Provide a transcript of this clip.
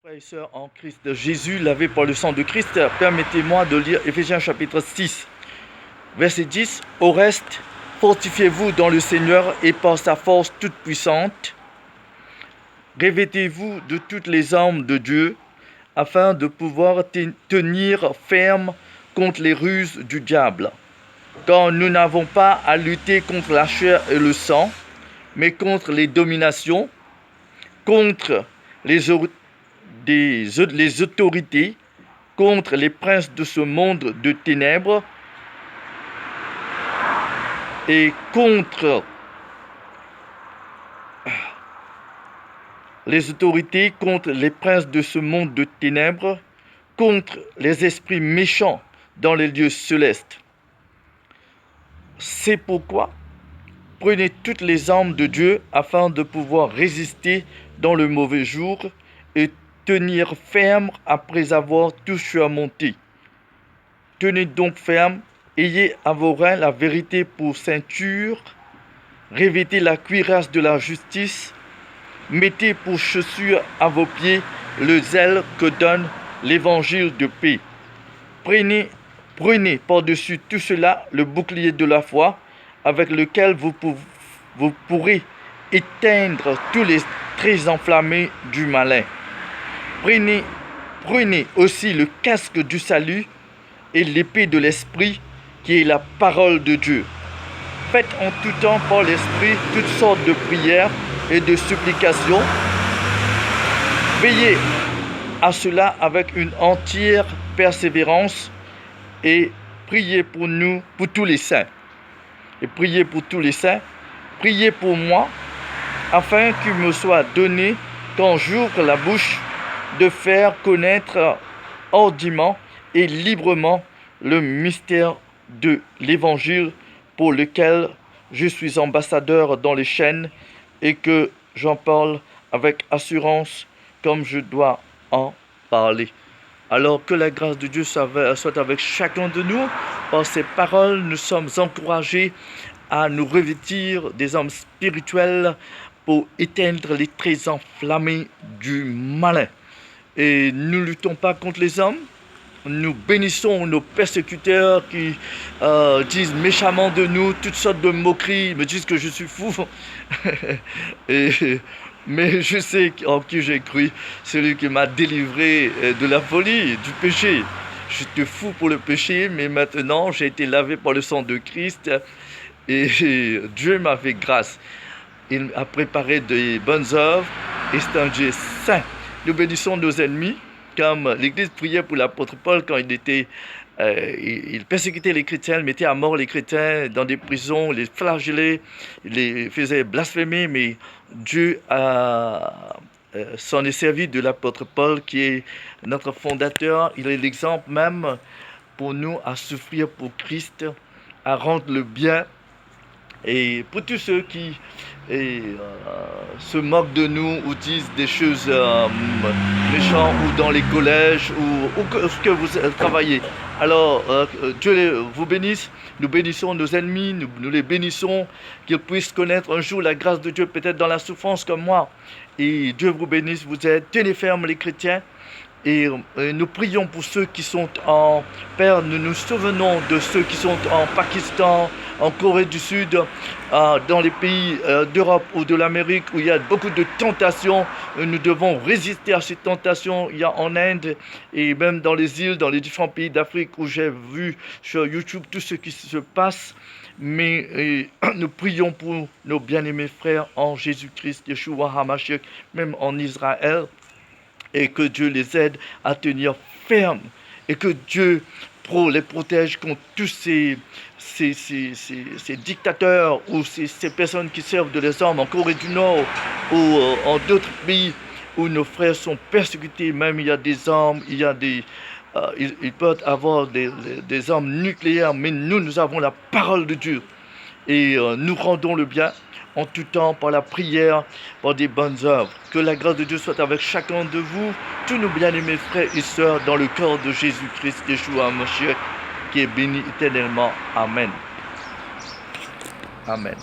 Frères et sœurs en Christ, Jésus lavé par le sang de Christ, permettez-moi de lire Éphésiens chapitre 6, verset 10. Au reste, fortifiez-vous dans le Seigneur et par sa force toute puissante. Revêtez-vous de toutes les armes de Dieu, afin de pouvoir tenir ferme contre les ruses du diable. Car nous n'avons pas à lutter contre la chair et le sang, mais contre les dominations, contre les autorités, contre les princes de ce monde de ténèbres et contre les autorités, contre les princes de ce monde de ténèbres, contre les esprits méchants dans les lieux célestes. C'est pourquoi prenez toutes les armes de Dieu afin de pouvoir résister dans le mauvais jour et tenir ferme après avoir tout surmonté. Tenez donc ferme, ayez à vos reins la vérité pour ceinture, revêtez la cuirasse de la justice, mettez pour chaussure à vos pieds le zèle que donne l'évangile de paix. Prenez par-dessus tout cela le bouclier de la foi, avec lequel vous pourrez éteindre tous les traits enflammés du malin. Prenez aussi le casque du salut et l'épée de l'esprit, qui est la parole de Dieu. Faites en tout temps par l'esprit toutes sortes de prières et de supplications. Veillez à cela avec une entière persévérance et priez pour nous, pour tous les saints. Et priez pour tous les saints. Priez pour moi, afin qu'il me soit donné, quand j'ouvre la bouche, de faire connaître hardiment et librement le mystère de l'Évangile, pour lequel je suis ambassadeur dans les chaînes, et que j'en parle avec assurance comme je dois en parler. Alors que la grâce de Dieu soit avec chacun de nous. Par ces paroles, nous sommes encouragés à nous revêtir des armes spirituelles pour éteindre les traits enflammés du malin. Et nous ne luttons pas contre les hommes. Nous bénissons nos persécuteurs qui disent méchamment de nous toutes sortes de moqueries, me disent que je suis fou. Mais je sais en qui j'ai cru, celui qui m'a délivré de la folie, du péché. J'étais fou pour le péché, mais maintenant j'ai été lavé par le sang de Christ et Dieu m'a fait grâce. Il a préparé de bonnes œuvres et c'est un Dieu saint. Nous bénissons nos ennemis, comme l'Église priait pour l'apôtre Paul quand il persécutait les chrétiens, il mettait à mort les chrétiens dans des prisons, les flagellait, il les faisait blasphémer, mais Dieu s'en est servi de l'apôtre Paul, qui est notre fondateur. Il est l'exemple même pour nous à souffrir pour Christ, à rendre le bien. Et pour tous ceux qui se moquent de nous ou disent des choses méchantes, ou dans les collèges, ou ce que vous travaillez. Alors, Dieu vous bénisse. Nous bénissons nos ennemis, nous les bénissons, qu'ils puissent connaître un jour la grâce de Dieu, peut-être dans la souffrance comme moi. Et Dieu vous bénisse, vous êtes, tenez ferme les chrétiens. Et nous prions pour ceux qui sont en... Père, nous nous souvenons de ceux qui sont en Pakistan, en Corée du Sud, dans les pays d'Europe ou de l'Amérique où il y a beaucoup de tentations. Nous devons résister à ces tentations. Il y a en Inde et même dans les îles, dans les différents pays d'Afrique où j'ai vu sur YouTube tout ce qui se passe. Mais nous prions pour nos bien-aimés frères en Jésus-Christ, Yeshua HaMashiach, même en Israël. Et que Dieu les aide à tenir ferme. Et que Dieu les protège contre tous ces dictateurs ou ces personnes qui servent de les armes en Corée du Nord ou en d'autres pays où nos frères sont persécutés. Même il y a des armes, ils peuvent avoir des armes nucléaires, mais nous avons la parole de Dieu. Et nous rendons le bien en tout temps, par la prière, par des bonnes œuvres. Que la grâce de Dieu soit avec chacun de vous, tous nos bien-aimés frères et sœurs, dans le corps de Jésus-Christ, Yeshua HaMashiach, qui est béni éternellement. Amen. Amen.